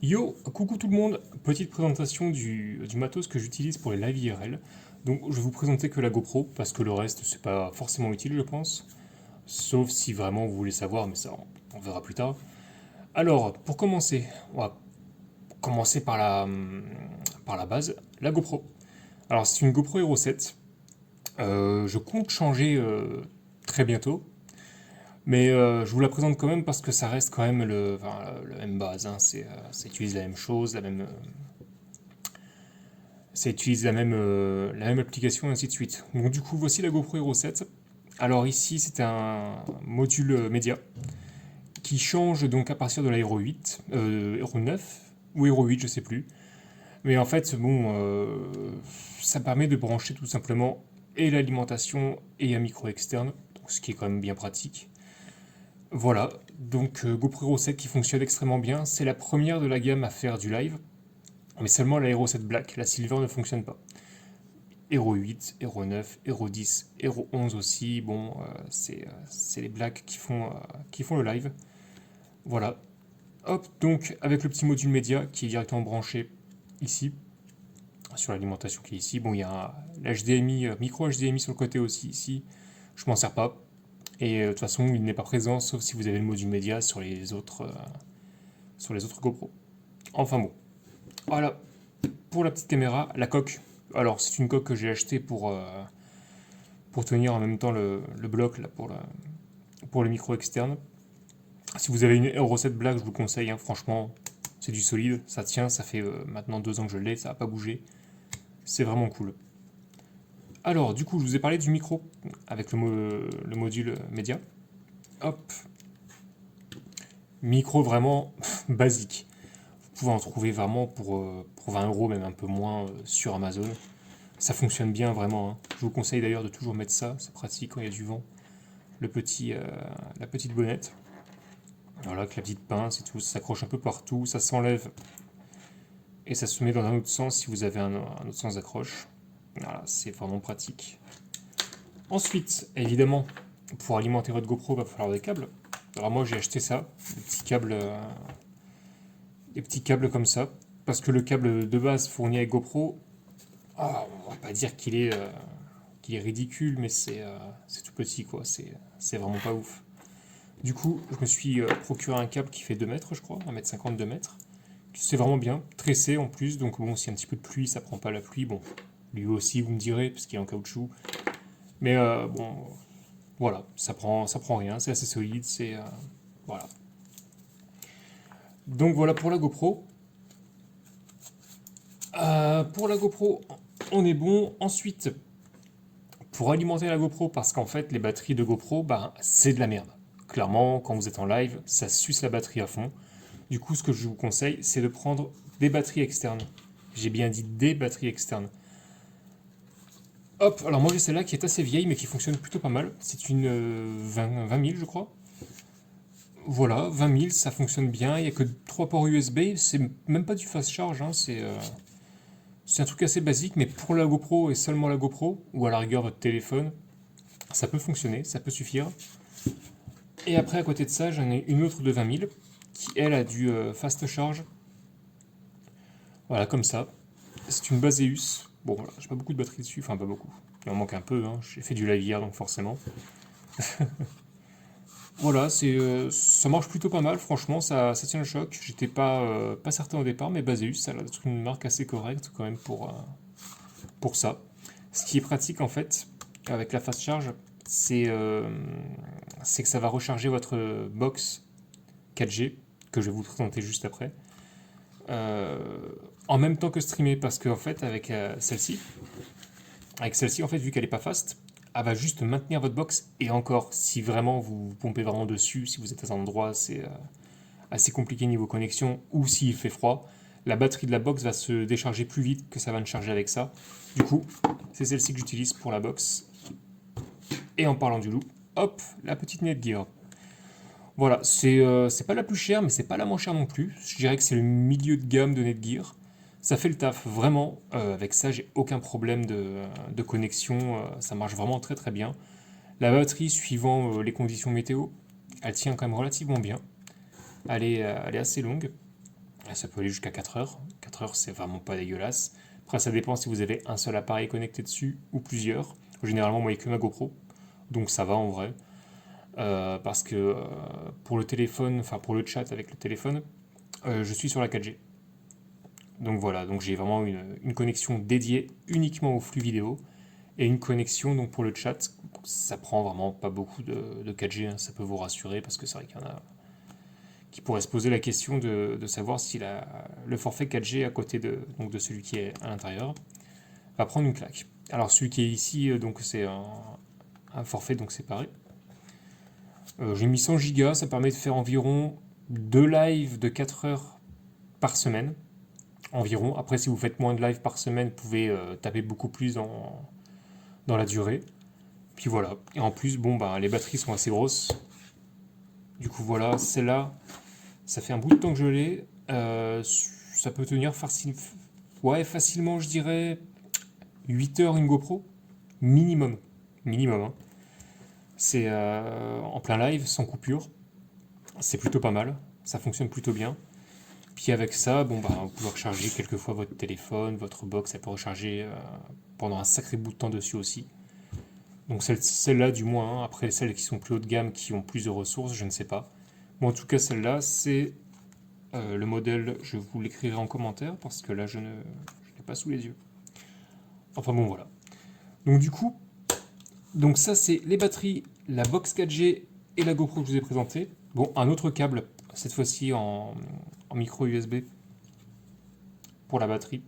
Yo, coucou tout le monde, petite présentation du matos que j'utilise pour les live IRL. Donc je vais vous présenter que la GoPro, parce que le reste c'est pas forcément utile je pense, sauf si vraiment vous voulez savoir, mais ça on verra plus tard. Alors, pour commencer, on va commencer par la base, la GoPro. Alors c'est une GoPro Hero 7, je compte changer très bientôt, mais je vous la présente quand même parce que ça reste quand même le même base, hein. Ça utilise la même chose, ça utilise la même application et ainsi de suite. Donc du coup, voici la GoPro Hero 7. Alors ici, c'est un module média qui change donc à partir de la Hero 8, Hero 9 ou Hero 8, je sais plus. Mais en fait, bon, ça permet de brancher tout simplement et l'alimentation et un micro externe, donc ce qui est quand même bien pratique. Voilà, donc GoPro Hero 7 qui fonctionne extrêmement bien. C'est la première de la gamme à faire du live, mais seulement la Hero 7 Black. La Silver ne fonctionne pas. Hero 8, Hero 9, Hero 10, Hero 11 aussi. Bon, c'est les Blacks qui font le live. Voilà. Hop, donc avec le petit module média qui est directement branché ici, sur l'alimentation qui est ici. Bon, il y a l'HDMI, micro HDMI sur le côté aussi ici. Je m'en sers pas. Et de toute façon, il n'est pas présent sauf si vous avez le module média sur les autres GoPro. Enfin bon. Voilà. Pour la petite caméra, la coque. Alors, c'est une coque que j'ai achetée pour tenir en même temps le bloc là, pour le micro externe. Si vous avez une Euro 7 Black, je vous conseille, hein, franchement, c'est du solide, ça tient, ça fait maintenant 2 ans que je l'ai, ça n'a pas bougé, c'est vraiment cool. Alors, du coup, je vous ai parlé du micro avec le module média. Hop, micro vraiment basique. Vous pouvez en trouver vraiment pour 20 euros, même un peu moins sur Amazon. Ça fonctionne bien vraiment, hein. Je vous conseille d'ailleurs de toujours mettre ça, c'est pratique quand il y a du vent. Le petit, la petite bonnette. Voilà, avec la petite pince et tout, ça s'accroche un peu partout, ça s'enlève et ça se met dans un autre sens si vous avez un autre sens d'accroche. Voilà, c'est vraiment pratique. Ensuite, évidemment, pour alimenter votre GoPro, il va falloir des câbles. Alors moi j'ai acheté ça, des petits câbles comme ça, parce que le câble de base fourni avec GoPro, on va pas dire qu'il est ridicule, mais c'est tout petit quoi, c'est vraiment pas ouf. Du coup, je me suis procuré un câble qui fait 2 mètres, je crois, 1,50 m, 2 mètres. C'est vraiment bien, tressé en plus, donc bon, s'il y a un petit peu de pluie, ça prend pas la pluie. Bon, lui aussi, vous me direz, parce qu'il est en caoutchouc. Mais bon, voilà, ça prend rien, c'est assez solide, voilà. Donc voilà pour la GoPro. Pour la GoPro, on est bon. Ensuite, pour alimenter la GoPro, parce qu'en fait, les batteries de GoPro, bah, c'est de la merde. Clairement, quand vous êtes en live, ça suce la batterie à fond. Du coup, ce que je vous conseille, c'est de prendre des batteries externes. J'ai bien dit des batteries externes. Hop, alors moi j'ai celle-là qui est assez vieille mais qui fonctionne plutôt pas mal. C'est une 20 000 je crois. Voilà, 20 000, ça fonctionne bien. Il n'y a que 3 ports USB, c'est même pas du fast charge, hein, c'est un truc assez basique, mais pour la GoPro et seulement la GoPro, ou à la rigueur votre téléphone, ça peut fonctionner, ça peut suffire. Et après, à côté de ça, j'en ai une autre de 20 000 qui, elle, a du fast charge. Voilà, comme ça. C'est une Baseus. Bon, voilà, j'ai pas beaucoup de batterie dessus, enfin pas beaucoup. Il en manque un peu, hein. J'ai fait du live hier, donc forcément. Voilà, ça marche plutôt pas mal, franchement, ça tient le choc. J'étais pas certain au départ, mais Baseus, ça a l'air d'être une marque assez correcte quand même pour ça. Ce qui est pratique en fait, avec la fast charge, c'est c'est que ça va recharger votre box 4G, que je vais vous présenter juste après, euh, en même temps que streamer, parce qu'en fait, avec celle-ci, en fait, vu qu'elle est pas fast, elle va juste maintenir votre box, et encore, si vraiment vous pompez vraiment dessus, si vous êtes à un endroit assez compliqué niveau connexion, ou s'il fait froid, la batterie de la box va se décharger plus vite que ça va ne charger avec ça. Du coup, c'est celle-ci que j'utilise pour la box. Et en parlant du loup, hop, la petite Netgear. Voilà, c'est pas la plus chère, mais c'est pas la moins chère non plus. Je dirais que c'est le milieu de gamme de Netgear. Ça fait le taf, vraiment. Avec ça, j'ai aucun problème de connexion. Ça marche vraiment très très bien. La batterie, suivant les conditions météo, elle tient quand même relativement bien. Elle est assez longue. Ça peut aller jusqu'à 4 heures. 4 heures, c'est vraiment pas dégueulasse. Après, ça dépend si vous avez un seul appareil connecté dessus ou plusieurs. Généralement, moi, il n'y a que ma GoPro. Donc ça va en vrai. Parce que pour le téléphone, enfin pour le chat avec le téléphone, je suis sur la 4G. Donc voilà, donc j'ai vraiment une connexion dédiée uniquement au flux vidéo et une connexion donc pour le chat. Ça prend vraiment pas beaucoup de 4G, hein, ça peut vous rassurer parce que c'est vrai qu'il y en a qui pourraient se poser la question de savoir si le forfait 4G à côté donc de celui qui est à l'intérieur va prendre une claque. Alors celui qui est ici, donc c'est un forfait donc séparé. J'ai mis 100 gigas, ça permet de faire environ 2 lives de 4 heures par semaine. Environ. Après, si vous faites moins de lives par semaine, vous pouvez taper beaucoup plus dans la durée. Puis voilà. Et en plus, bon, bah, les batteries sont assez grosses. Du coup, voilà, celle-là, ça fait un bout de temps que je l'ai. Ça peut tenir facilement, je dirais, 8 heures une GoPro. Minimum. Minimum, hein. C'est en plein live, sans coupure. C'est plutôt pas mal. Ça fonctionne plutôt bien. Puis avec ça, bon, bah, vous pouvez recharger quelquefois votre téléphone, votre box, elle peut recharger pendant un sacré bout de temps dessus aussi. Donc celle-là du moins, hein. Après celles qui sont plus haut de gamme, qui ont plus de ressources, je ne sais pas. Bon, en tout cas celle-là, c'est le modèle, je vous l'écrirai en commentaire, parce que là je l'ai pas sous les yeux. Enfin bon, voilà. Donc du coup, donc ça c'est les batteries, la box 4G et la GoPro que je vous ai présenté. Bon, un autre câble, cette fois-ci en micro USB pour la batterie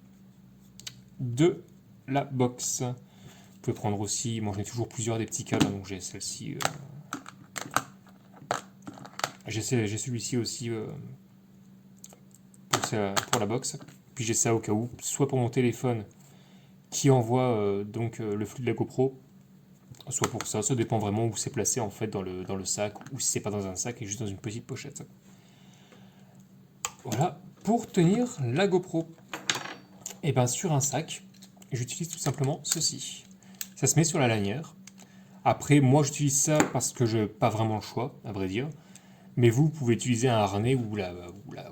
de la box. Vous pouvez prendre aussi, moi j'en ai toujours plusieurs des petits câbles, donc j'ai celle-ci. J'ai celui-ci aussi pour la box. Puis j'ai ça au cas où, soit pour mon téléphone qui envoie donc le flux de la GoPro, soit pour ça. Ça dépend vraiment où c'est placé en fait dans le sac, ou si c'est pas dans un sac et juste dans une petite pochette. Voilà pour tenir la GoPro. Et bien sur un sac, j'utilise tout simplement ceci. Ça se met sur la lanière. Après, moi j'utilise ça parce que je n'ai pas vraiment le choix, à vrai dire. Mais vous pouvez utiliser un harnais où la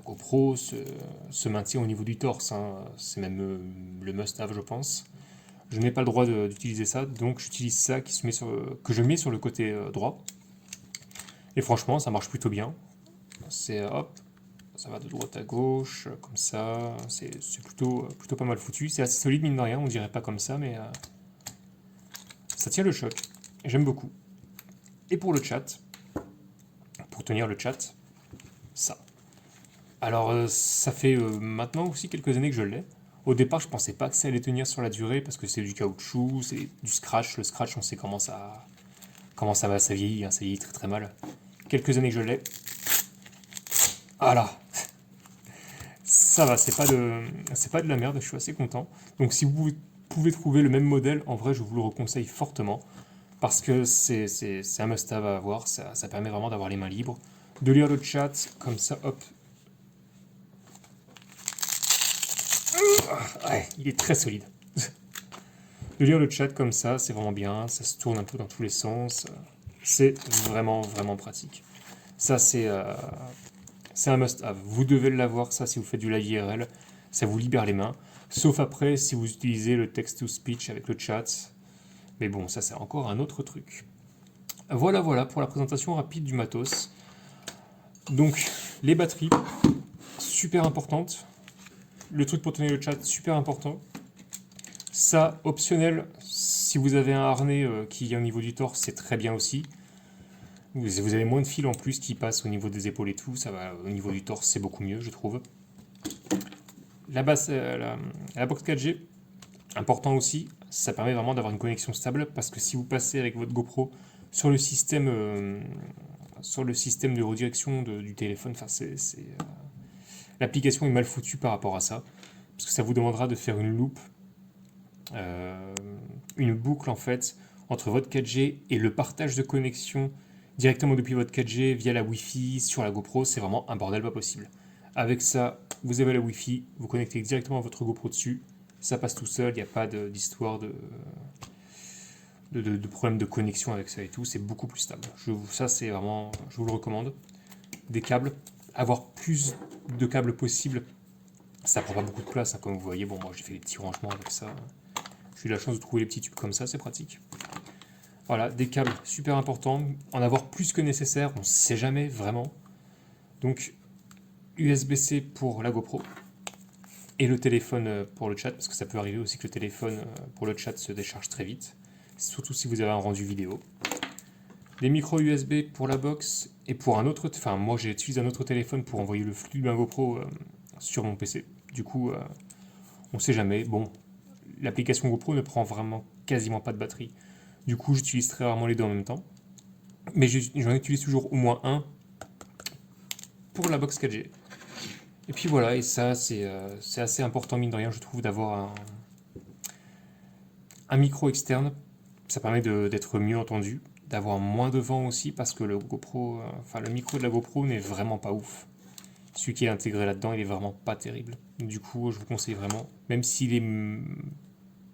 GoPro se maintient au niveau du torse, hein. C'est même le must-have, je pense. Je n'ai pas le droit d'utiliser ça, donc j'utilise ça que je mets sur le côté droit. Et franchement, ça marche plutôt bien. C'est hop, ça va de droite à gauche, comme ça. C'est plutôt pas mal foutu. C'est assez solide, mine de rien, on dirait pas comme ça, mais ça tient le choc. J'aime beaucoup. Et pour le chat, pour tenir le chat, ça. Alors, ça fait maintenant aussi quelques années que je l'ai. Au départ, je pensais pas que ça allait tenir sur la durée parce que c'est du caoutchouc, c'est du scratch. Le scratch, on sait comment ça va, ça vieillit, hein, ça vieillit très très mal. Quelques années que je l'ai. Voilà, ça va, c'est pas de la merde, je suis assez content. Donc, si vous pouvez trouver le même modèle, en vrai, je vous le reconseille fortement parce que c'est un must-have à avoir. Ça permet vraiment d'avoir les mains libres, de lire le chat comme ça, hop. Ouais, il est très solide. De lire le chat comme ça, c'est vraiment bien, ça se tourne un peu dans tous les sens. C'est vraiment, vraiment pratique. Ça, c'est un must-have. Vous devez l'avoir, ça, si vous faites du live IRL. Ça vous libère les mains. Sauf après, si vous utilisez le text-to-speech avec le chat. Mais bon, ça, c'est encore un autre truc. Voilà, voilà pour la présentation rapide du matos. Donc, les batteries, super importantes. Le truc pour tenir le chat, super important. Ça, optionnel, si vous avez un harnais qui est au niveau du torse, c'est très bien aussi. Vous avez moins de fil en plus qui passe au niveau des épaules et tout, ça va au niveau du torse, c'est beaucoup mieux, je trouve. La box 4G, important aussi, ça permet vraiment d'avoir une connexion stable parce que si vous passez avec votre GoPro sur le système, de redirection du téléphone, l'application est mal foutue par rapport à ça parce que ça vous demandera de faire une loupe, une boucle en fait entre votre 4G et le partage de connexion directement depuis votre 4G via la Wi-Fi sur la GoPro. C'est vraiment un bordel pas possible. Avec ça, vous avez la Wi-Fi, vous connectez directement à votre GoPro dessus, ça passe tout seul, il n'y a pas d'histoire de problème de connexion avec ça et tout, c'est beaucoup plus stable. Ça, c'est vraiment, je vous le recommande. Des câbles, avoir plus de câbles possible. Ça prend pas beaucoup de place, hein, comme vous voyez. Bon, moi j'ai fait des petits rangements avec ça. J'ai eu la chance de trouver les petits tubes comme ça, c'est pratique. Voilà, des câbles super importants. En avoir plus que nécessaire, on ne sait jamais vraiment. Donc, USB-C pour la GoPro. Et le téléphone pour le chat, parce que ça peut arriver aussi que le téléphone pour le chat se décharge très vite. Surtout si vous avez un rendu vidéo. Des micros USB pour la box et pour un autre. Enfin, moi j'utilise un autre téléphone pour envoyer le flux de ma GoPro sur mon PC. Du coup, on sait jamais. Bon, l'application GoPro ne prend vraiment quasiment pas de batterie. Du coup, j'utilise très rarement les deux en même temps. Mais j'en utilise toujours au moins un pour la box 4G. Et puis voilà, et ça, c'est assez important, mine de rien, je trouve, d'avoir un micro externe. Ça permet d'être mieux entendu, d'avoir moins de vent aussi, parce que le GoPro, le micro de la GoPro n'est vraiment pas ouf. Celui qui est intégré là-dedans, il est vraiment pas terrible. Du coup, je vous conseille vraiment, même s'il est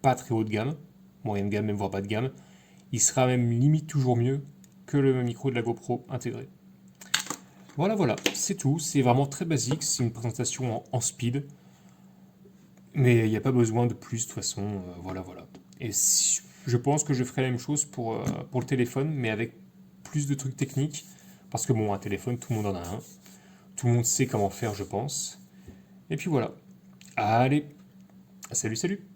pas très haut de gamme, moyenne de gamme, même voire bas de gamme, il sera même limite toujours mieux que le micro de la GoPro intégré. Voilà, voilà, c'est tout. C'est vraiment très basique. C'est une présentation en speed. Mais il n'y a pas besoin de plus, de toute façon. Voilà, voilà. Et je pense que je ferai la même chose pour le téléphone, mais avec plus de trucs techniques. Parce que bon, un téléphone, tout le monde en a un. Tout le monde sait comment faire, je pense. Et puis voilà. Allez, salut, salut!